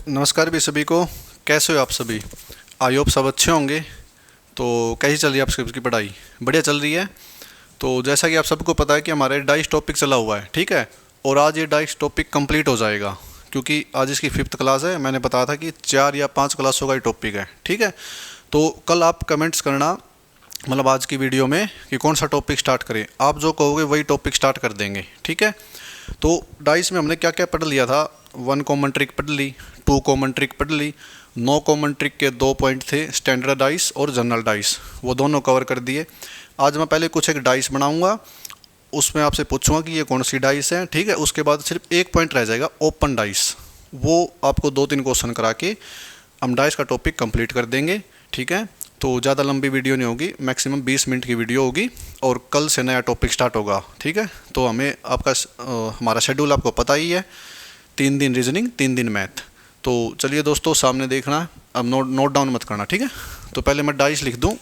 नमस्कार भी सभी को। कैसे हो आप सभी? आई होप सब अच्छे होंगे। तो कैसी चल रही है आप सबकी पढ़ाई? बढ़िया चल रही है। तो जैसा कि आप सबको पता है कि हमारे डाइस टॉपिक चला हुआ है, ठीक है। और आज ये डाइस टॉपिक कंप्लीट हो जाएगा, क्योंकि आज इसकी 5th क्लास है। मैंने बताया था कि 4 या 5 क्लासों का ही टॉपिक है, ठीक है। तो कल आप कमेंट्स करना, मतलब आज की वीडियो में, कि कौन सा टॉपिक स्टार्ट करें। आप जो कहोगे वही टॉपिक स्टार्ट कर देंगे, ठीक है। तो डाइस में हमने क्या क्या पढ़ लिया था? 1 कॉमन ट्रिक पढ़ ली, 2 कॉमन ट्रिक पढ़ ली, 9 कॉमन ट्रिक के 2 पॉइंट थे, स्टैंडर्ड डाइस और जनरल डाइस, वो दोनों कवर कर दिए। आज मैं पहले कुछ एक डाइस बनाऊंगा, उसमें आपसे पूछूंगा कि ये कौन सी डाइस है, ठीक है। उसके बाद सिर्फ एक पॉइंट रह जाएगा, ओपन डाइस। वो आपको 2-3 क्वेश्चन करा के हम डाइस का टॉपिक कंप्लीट कर देंगे, ठीक है। तो ज़्यादा लंबी वीडियो नहीं होगी, मैक्सिमम 20 मिनट की वीडियो होगी। और कल से नया टॉपिक स्टार्ट होगा, ठीक है। तो हमें हमारा शेड्यूल आपको पता ही है, 3 दिन रीजनिंग, 3 दिन मैथ। तो चलिए दोस्तों, सामने देखना, अब नोट डाउन मत करना, ठीक है। तो पहले मैं डाइस लिख दूँ।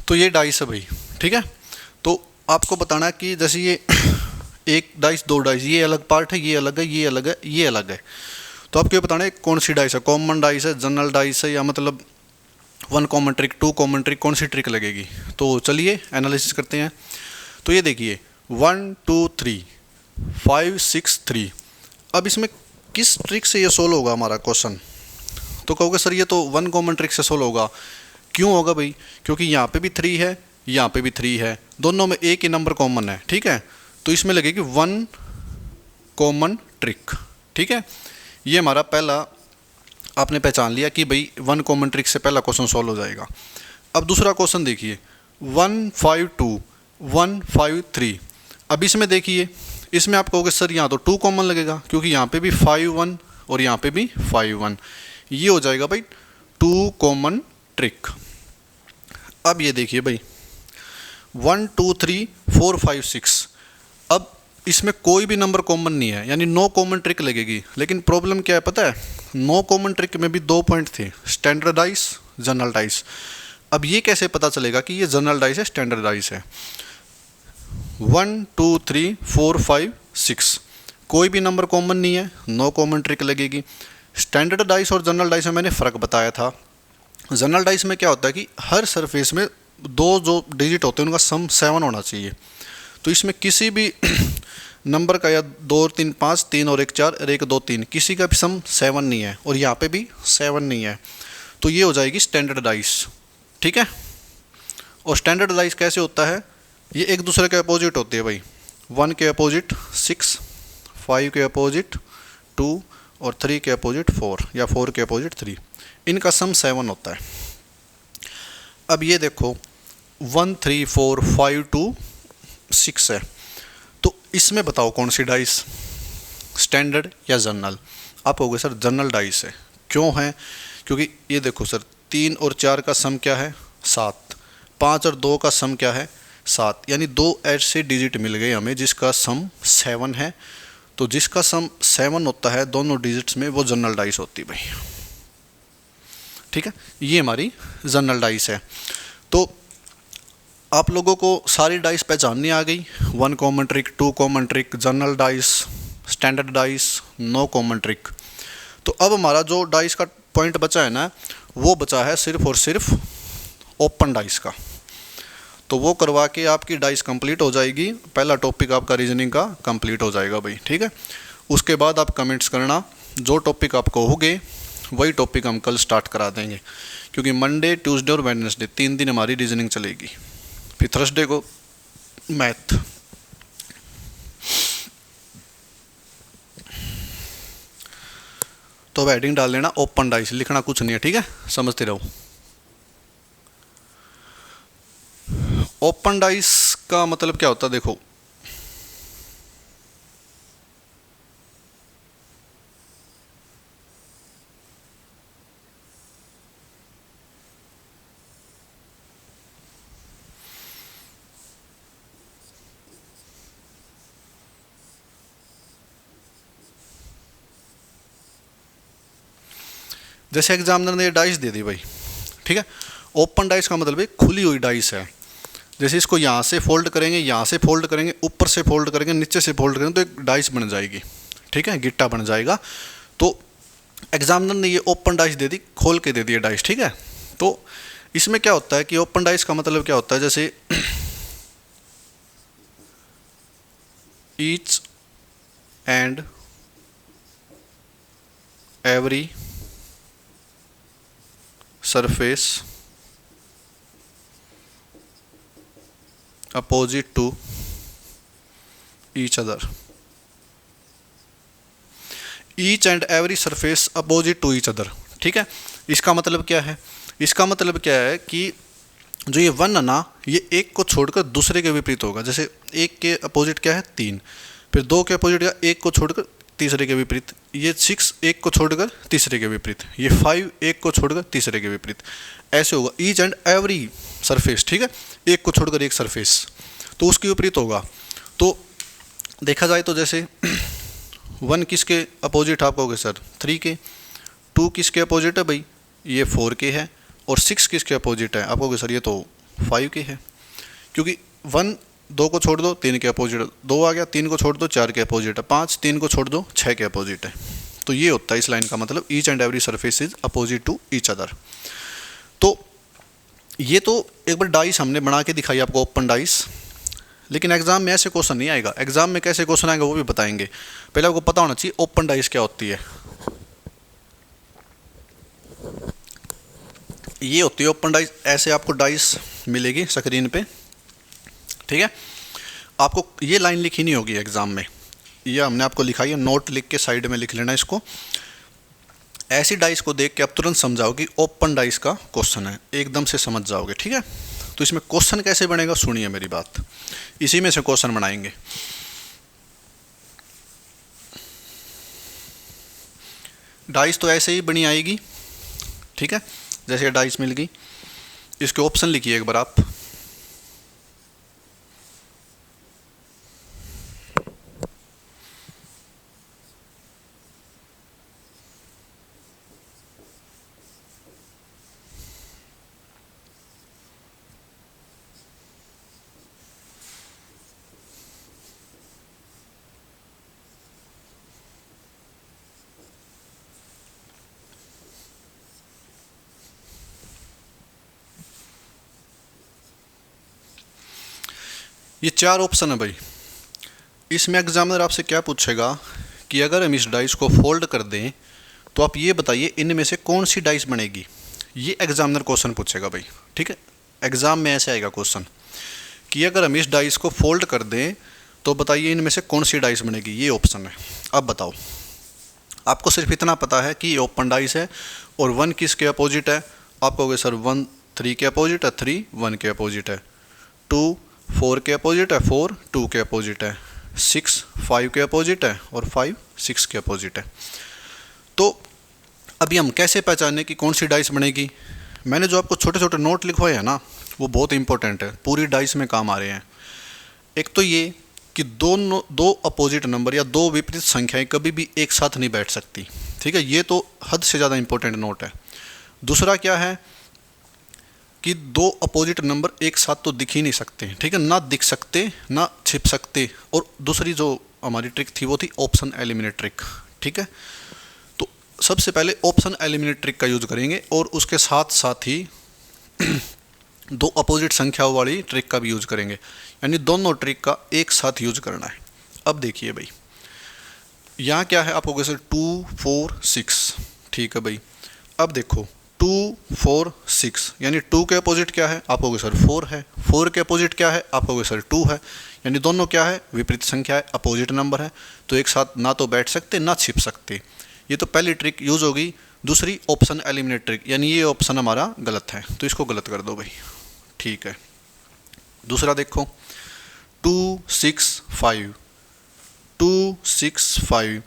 तो ये डाइस है भाई, ठीक है। तो आपको बताना है कि जैसे ये एक डाइस, 2 डाइस, ये अलग पार्ट है, ये अलग है, ये अलग है, ये अलग है। तो आपको ये बताना है कौन सी डाइस है, कॉमन डाइस है, जनरल डाइस है, या मतलब 1 कॉमन ट्रिक, 2 कॉमन ट्रिक, कौन सी ट्रिक लगेगी। तो चलिए एनालिसिस करते हैं। तो ये देखिए, 1 2 3 5 6 3। अब इसमें किस ट्रिक से ये सोल्व होगा हमारा क्वेश्चन? तो कहोगे सर ये तो 1 कॉमन ट्रिक से सोल्व होगा। क्यों होगा भाई? क्योंकि यहाँ पे भी 3 है, यहाँ पे भी 3 है, दोनों में एक ही नंबर कॉमन है, ठीक है। तो इसमें लगेगी 1 कॉमन ट्रिक, ठीक है। ये हमारा पहला आपने पहचान लिया कि भाई 1 कॉमन ट्रिक से पहला क्वेश्चन सॉल्व हो जाएगा। अब दूसरा क्वेश्चन देखिए, 1 5 2 1 5 3। अब इसमें देखिए, इसमें आप कहोगे सर यहाँ तो 2 कॉमन लगेगा, क्योंकि यहाँ पे भी 5 1 और यहाँ पे भी 5 1। ये हो जाएगा भाई 2 कॉमन ट्रिक। अब ये देखिए भाई, 1 2 3 4 5 6। अब इसमें कोई भी नंबर कॉमन नहीं है, यानी नो कॉमन ट्रिक लगेगी। लेकिन प्रॉब्लम क्या है पता है? नो कॉमन ट्रिक में भी 2 पॉइंट थे, स्टैंडर्ड डाइस, जनरल डाइस। अब ये कैसे पता चलेगा कि ये जनरल डाइस है, स्टैंडर्ड डाइस है? 1 2 3 4 5 6, कोई भी नंबर कॉमन नहीं है, नो कॉमन ट्रिक लगेगी। स्टैंडर्ड डाइस और जनरल डाइस में मैंने फ़र्क बताया था। जनरल डाइस में क्या होता है कि हर सरफेस में 2 जो डिजिट होते हैं उनका सम 7 होना चाहिए। तो इसमें किसी भी नंबर का, या 2 और 3 5, 3 और 1 4 और 1 2 3, किसी का भी सम 7 नहीं है, और यहाँ पे भी 7 नहीं है। तो ये हो जाएगी स्टैंडर्ड डाइस, ठीक है। और स्टैंडर्ड डाइस कैसे होता है? ये एक दूसरे के अपोजिट होती है भाई। 1 के अपोजिट 6, 5 के अपोजिट 2 और 3 के अपोजिट 4, या 4 के अपोजिट 3। इनका सम 7 होता है। अब ये देखो, 1 3 4 5 2 6 है। तो इसमें बताओ कौन सी डाइस, स्टैंडर्ड या जनरल? आप कहोगे सर जनरल डाइस है। क्यों है? क्योंकि ये देखो सर, 3 और 4 का सम क्या है? 7। 5 और 2 का सम क्या है? 7। यानी 2 ऐसे डिजिट मिल गए हमें जिसका सम 7 है। तो जिसका सम 7 होता है दोनों डिजिट्स में, वो जनरल डाइस होती है भाई, ठीक है। ये हमारी जनरल डाइस है। तो आप लोगों को सारी डाइस पहचाननी आ गई, 1 common trick, 2 common trick, general dice, standard dice, no common trick. तो अब हमारा जो डाइस का पॉइंट बचा है ना, वो बचा है सिर्फ और सिर्फ ओपन डाइस का। तो वो करवा के आपकी डाइस कंप्लीट हो जाएगी, पहला टॉपिक आपका रीजनिंग का कंप्लीट हो जाएगा भाई, ठीक है। उसके बाद आप कमेंट्स करना, जो टॉपिक आप कहोगे वही टॉपिक हम कल स्टार्ट करा देंगे, क्योंकि मंडे, ट्यूसडे और वेडनेसडे 3 दिन हमारी रीजनिंग चलेगी, फिर थर्सडे को मैथ। तो अब हेडिंग डाल लेना ओपन डाइस, लिखना कुछ नहीं है, ठीक है, समझते रहो। ओपन डाइस का मतलब क्या होता है, देखो जैसे एग्जामिनर ने ये डाइस दे दी भाई, ठीक है। ओपन डाइस का मतलब है खुली हुई डाइस है। जैसे इसको यहाँ से फोल्ड करेंगे, यहाँ से फोल्ड करेंगे, ऊपर से फोल्ड करेंगे, नीचे से फोल्ड करेंगे, तो एक डाइस बन जाएगी, ठीक है, गिट्टा बन जाएगा। तो एग्जामिनर ने ये ओपन डाइस दे दी, खोल के दे दी डाइस, ठीक है। तो इसमें क्या होता है कि ओपन डाइस का मतलब क्या होता है, जैसे each and every surface opposite to each other, each and every surface opposite to each other, ठीक है। इसका मतलब क्या है, इसका मतलब क्या है कि जो ये वन है ना, ये एक को छोड़कर दूसरे के विपरीत होगा। जैसे एक के अपोजिट क्या है 3, फिर 2 के अपोजिट क्या, एक को छोड़कर तीसरे के विपरीत, ये 6 एक को छोड़कर तीसरे के विपरीत, ये 5 एक को छोड़कर तीसरे के विपरीत, ऐसे होगा ईच एंड एवरी सरफेस, ठीक है, एक को छोड़कर एक सरफेस, तो उसके विपरीत होगा। तो देखा जाए तो जैसे 1 किसके अपोजिट आप कहोगे सर 3 के, 2 किसके अपोजिट है भाई, ये 4 के है, और 6 किसके अपोजिट है आप कहोगे सर ये तो 5 के है, क्योंकि 1 2 को छोड़ दो 3 के अपोजिट, 2 आ गया, 3 को छोड़ दो 4 के अपोजिट है, 5 3 को छोड़ दो 6 के अपोजिट है। तो ये होता है इस लाइन का मतलब, each and every surface is opposite to each other. तो ये तो एक बार डाइस हमने बना के दिखाई आपको, ओपन डाइस, लेकिन एग्जाम में ऐसे क्वेश्चन नहीं आएगा। एग्जाम में कैसे क्वेश्चन आएगा वो भी बताएंगे, पहले आपको पता होना चाहिए ओपन डाइस क्या होती है। ये होती है ओपन डाइस, ऐसे आपको डाइस मिलेगी स्क्रीन पे, ठीक है। आपको ये लाइन लिखी नहीं होगी एग्जाम में, ये हमने आपको लिखाई है, नोट लिख के साइड में लिख लेना इसको। ऐसी डाइस को देख के आप तुरंत समझाओ कि ओपन डाइस का क्वेश्चन है, एकदम से समझ जाओगे, ठीक है। तो इसमें क्वेश्चन कैसे बनेगा सुनिए मेरी बात, इसी में से क्वेश्चन बनाएंगे। डाइस तो ऐसे ही बनी आएगी, ठीक है, जैसे डाइस मिल गई, इसके ऑप्शन लिखिए एक बार आप। ये 4 ऑप्शन है भाई। इसमें एग्जामिनर आपसे क्या पूछेगा कि अगर हम इस डाइस को फोल्ड कर दें तो आप ये बताइए इनमें से कौन सी डाइस बनेगी, ये एग्जामिनर क्वेश्चन पूछेगा भाई, ठीक है। एग्जाम में ऐसे आएगा क्वेश्चन कि अगर हम इस डाइस को फोल्ड कर दें तो बताइए इनमें से कौन सी डाइस बनेगी, ये ऑप्शन है। अब बताओ, आपको सिर्फ इतना पता है कि ये ओपन डाइस है और 1 किसके अपोजिट है, आप कहोगे सर 1 3 के अपोजिट है, 3 1 के अपोजिट है, 2 4 के अपोजिट है, 4 2 के अपोजिट है, 6 5 के अपोजिट है और 5 6 के अपोजिट है। तो अभी हम कैसे पहचाने कि कौन सी डाइस बनेगी, मैंने जो आपको छोटे छोटे नोट लिखवाए हैं ना वो बहुत इंपॉर्टेंट है, पूरी डाइस में काम आ रहे हैं। एक तो ये कि दो अपोजिट नंबर या दो विपरीत संख्याएं कभी भी एक साथ नहीं बैठ सकती, ठीक है, ये तो हद से ज़्यादा इंपॉर्टेंट नोट है। दूसरा क्या है कि 2 अपोजिट नंबर एक साथ तो दिख ही नहीं सकते, ठीक है, ना दिख सकते ना छिप सकते। और दूसरी जो हमारी ट्रिक थी वो थी ऑप्शन एलिमिनेट ट्रिक, ठीक है। तो सबसे पहले ऑप्शन एलिमिनेट ट्रिक का यूज करेंगे और उसके साथ साथ ही 2 अपोजिट संख्याओं वाली ट्रिक का भी यूज करेंगे, यानी दोनों ट्रिक का एक साथ यूज करना है। अब देखिए भाई, यहाँ क्या है, आपको कैसे 2 4 6, ठीक है भाई, अब देखो 2 4 6, यानी 2 के अपोजिट क्या है, आप कहोगे सर 4 है। 4 के अपोजिट क्या है, आप कहोगे सर 2 है। यानी दोनों क्या है, विपरीत संख्या है, अपोजिट नंबर है, तो एक साथ ना तो बैठ सकते ना छिप सकते। ये तो पहली ट्रिक यूज़ होगी। दूसरी ऑप्शन एलिमिनेट ट्रिक, यानी ये ऑप्शन हमारा गलत है, तो इसको गलत कर दो भाई। ठीक है, दूसरा देखो 2 6 5, 2 6 5।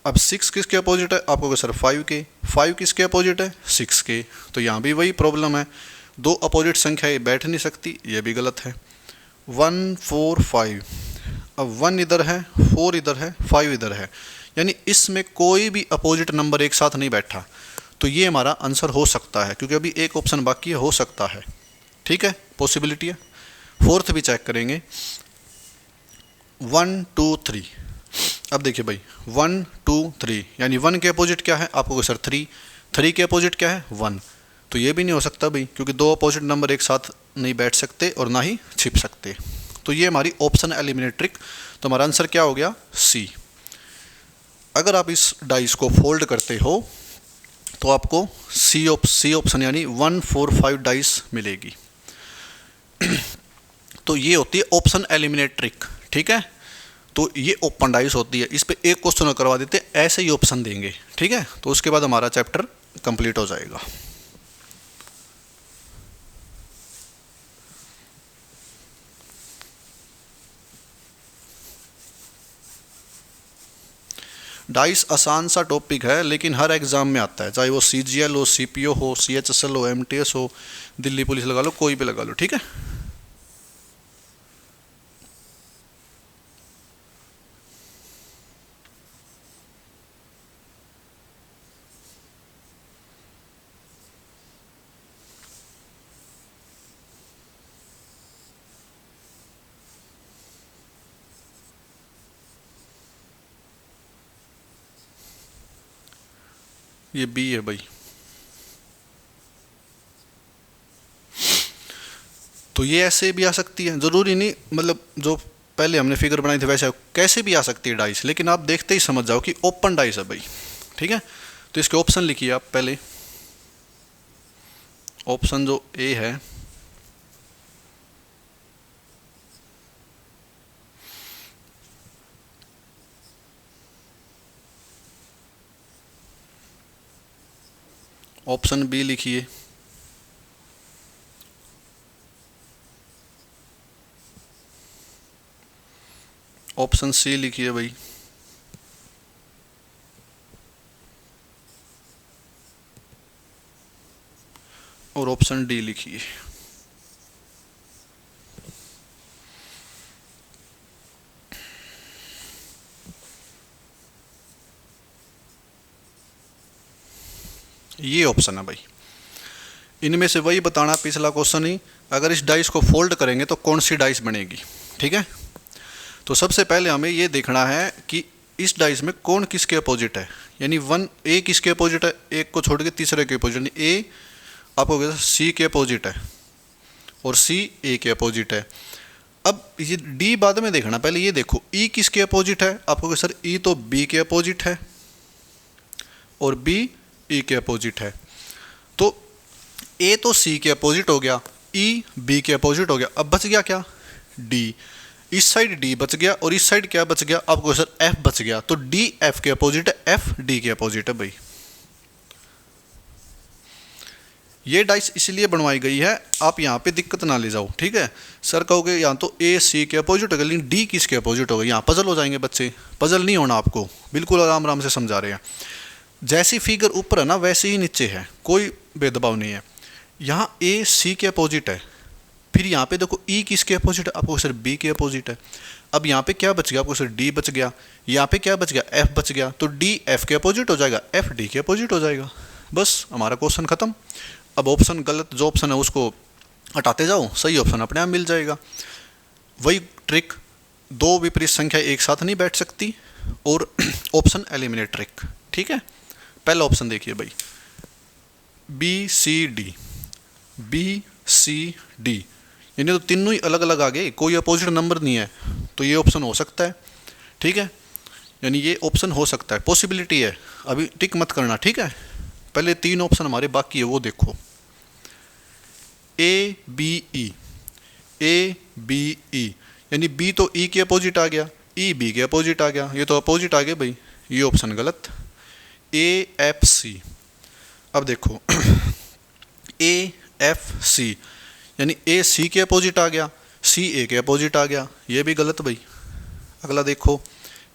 अब 6 किसके अपोजिट है, आपको सर 5 के। 5 किसके अपोजिट है, 6 के। तो यहाँ भी वही प्रॉब्लम है, दो अपोजिट संख्या ये बैठ नहीं सकती, ये भी गलत है। 1 4 5, अब 1 इधर है, 4 इधर है, 5 इधर है, यानी इसमें कोई भी अपोजिट नंबर एक साथ नहीं बैठा, तो ये हमारा आंसर हो सकता है, क्योंकि अभी एक ऑप्शन बाकी है, हो सकता है। ठीक है, पॉसिबिलिटी है। फोर्थ भी चेक करेंगे, 1 2 3। अब देखिए भाई 1 2 3, यानी 1 के अपोजिट क्या है, आपको सर 3। 3 के अपोजिट क्या है, 1। तो ये भी नहीं हो सकता भाई, क्योंकि दो अपोजिट नंबर एक साथ नहीं बैठ सकते और ना ही छिप सकते। तो ये हमारी ऑप्शन एलिमिनेट ट्रिक। तो हमारा आंसर क्या हो गया, सी। अगर आप इस डाइस को फोल्ड करते हो तो आपको सी ऑप्शन यानी 1 4 5 डाइस मिलेगी। तो ये होती है ऑप्शन एलिमिनेट ट्रिक। ठीक है, तो ये ओपन डाइस होती है, इस पे एक क्वेश्चन करवा देते, ऐसे ही ऑप्शन देंगे। ठीक है, तो उसके बाद हमारा चैप्टर कंप्लीट हो जाएगा। डाइस आसान सा टॉपिक है, लेकिन हर एग्जाम में आता है, चाहे वो CGL हो, CPO हो, CHSL हो, MTS हो, दिल्ली पुलिस लगा लो, कोई भी लगा लो। ठीक है, ये बी है भाई। तो ये ऐसे भी आ सकती है, ज़रूरी नहीं, मतलब जो पहले हमने फिगर बनाई थी वैसे कैसे भी आ सकती है डाइस, लेकिन आप देखते ही समझ जाओ कि ओपन डाइस है भाई। ठीक है, तो इसके ऑप्शन लिखिए आप पहले। ऑप्शन जो ए है, ऑप्शन बी लिखिए, ऑप्शन सी लिखिए भाई, और ऑप्शन डी लिखिए। ये ऑप्शन है भाई। इनमें से वही बताना, पिछला क्वेश्चन ही, अगर इस डाइस को फोल्ड करेंगे तो कौन सी डाइस बनेगी। ठीक है, तो सबसे पहले हमें ये देखना है कि इस डाइस में कौन किसके अपोजिट है, यानी 1 ए किसके अपोजिट है, एक को छोड़ के तीसरे के अपोजिट, यानी ए आपको सी के अपोजिट है और सी ए के अपोजिट है। अब ये डी बाद में देखना, पहले ये देखो ई किसके अपोजिट है, आपको सर ई तो बी के अपोजिट है और बी ई के अपोजिट है। तो ए तो सी के अपोजिट हो गया, ई बी के अपोजिट हो गया, अब बच गया क्या, डी। इस साइड डी बच गया और इस साइड क्या बच गया, आपको सर एफ बच गया। तो डी एफ के अपोजिट है, एफ डी के अपोजिट है भाई। ये डाइस इसलिए बनवाई गई है, आप यहाँ पे दिक्कत ना ले जाओ। ठीक है, सर कहोगे यहाँ तो ए सी के अपोजिट हो गया, लेकिन डी किसके अपोजिट हो गया, यहाँ पजल हो जाएंगे बच्चे। पजल नहीं होना आपको, बिल्कुल आराम आराम से समझा रहे हैं। जैसी फिगर ऊपर है ना वैसे ही नीचे है, कोई भेदभाव नहीं है। यहाँ ए सी के अपोजिट है, फिर यहाँ पे देखो ई किसके अपोजिट है, आपको सर बी के अपोजिट है। अब यहाँ पे क्या बच गया, आपको सर डी बच गया, यहाँ पे क्या बच गया, एफ बच गया। तो डी एफ के अपोजिट हो जाएगा, एफ डी के अपोजिट हो जाएगा, बस हमारा क्वेश्चन खत्म। अब ऑप्शन गलत जो ऑप्शन है उसको हटाते जाओ, सही ऑप्शन अपने आप मिल जाएगा। वही ट्रिक, दो विपरीत संख्या एक साथ नहीं बैठ सकती, और ऑप्शन एलिमिनेट ट्रिक। ठीक है, पहला ऑप्शन देखिए भाई, B C D, B C D, यानी तो तीनों ही अलग अलग आ गए, कोई अपोजिट नंबर नहीं है, तो ये ऑप्शन हो सकता है। ठीक है, यानी ये ऑप्शन हो सकता है, पॉसिबिलिटी है, अभी टिक मत करना। ठीक है, पहले 3 ऑप्शन हमारे बाकी है वो देखो, A B E, A B E, यानी बी तो ई के अपोजिट आ गया, ई बी के अपोजिट आ गया, ये तो अपोजिट आ गया भाई, ये ऑप्शन गलत। ए एफ सी, अब देखो ए एफ सी यानी ए सी के अपोजिट आ गया, सी ए के अपोजिट आ गया, ये भी गलत भाई। अगला देखो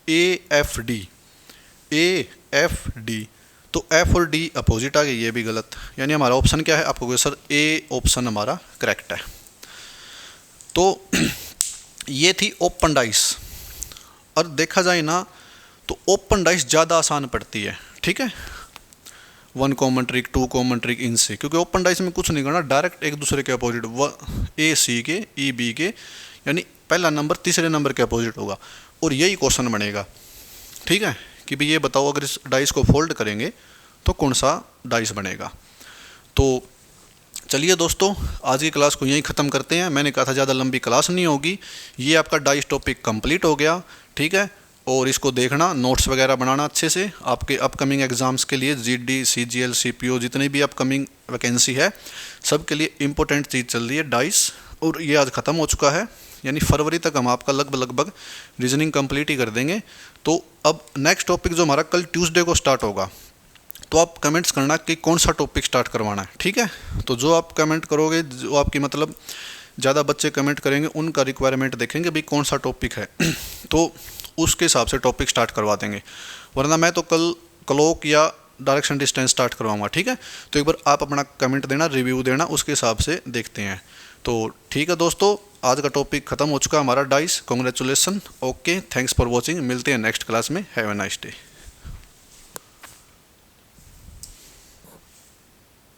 A F D, A F D, तो एफ और डी अपोजिट आ गए, ये भी गलत। यानी हमारा ऑप्शन क्या है, आपको सर ए ऑप्शन हमारा करेक्ट है। तो ये थी ओपन डाइस। और देखा जाए ना तो ओपन डाइस ज़्यादा आसान पड़ती है, ठीक है, 1 कॉमन ट्रिक 2 कॉमन ट्रिक इनसे, क्योंकि ओपन डाइस में कुछ नहीं करना, डायरेक्ट एक दूसरे के अपोजिट, ए सी के ई बी के, यानी पहला नंबर तीसरे नंबर के अपोजिट होगा और यही क्वेश्चन बनेगा, ठीक है, कि भाई ये बताओ अगर इस डाइस को फोल्ड करेंगे तो कौन सा डाइस बनेगा। तो चलिए दोस्तों, आज की क्लास को यहीं ख़त्म करते हैं। मैंने कहा था ज़्यादा लंबी क्लास नहीं होगी। ये आपका डाइस टॉपिक कंप्लीट हो गया, ठीक है, और इसको देखना, नोट्स वगैरह बनाना अच्छे से आपके अपकमिंग एग्ज़ाम्स के लिए, जीडी सीजीएल सीपीओ जितनी भी अपकमिंग वैकेंसी है सब के लिए इम्पोर्टेंट चीज़ चल रही है डाइस, और ये आज ख़त्म हो चुका है, यानी फरवरी तक हम आपका लगभग रीजनिंग कंप्लीट ही कर देंगे। तो अब नेक्स्ट टॉपिक जो हमारा कल ट्यूसडे को स्टार्ट होगा, तो आप कमेंट्स करना कि कौन सा टॉपिक स्टार्ट करवाना है, ठीक है। तो जो आप कमेंट करोगे, जो आपकी मतलब ज़्यादा बच्चे कमेंट करेंगे, उनका रिक्वायरमेंट देखेंगे भाई कौन सा टॉपिक है तो उसके हिसाब से टॉपिक स्टार्ट करवा देंगे, वरना मैं तो कल क्लॉक या डायरेक्शन डिस्टेंस स्टार्ट करवाऊंगा, ठीक है। तो एक बार आप अपना कमेंट देना, रिव्यू देना, उसके हिसाब से देखते हैं। तो ठीक है दोस्तों, आज का टॉपिक ख़त्म हो चुका हमारा dice. Congratulation, okay, thanks for watching, मिलते हैं नेक्स्ट क्लास में। Have a nice day.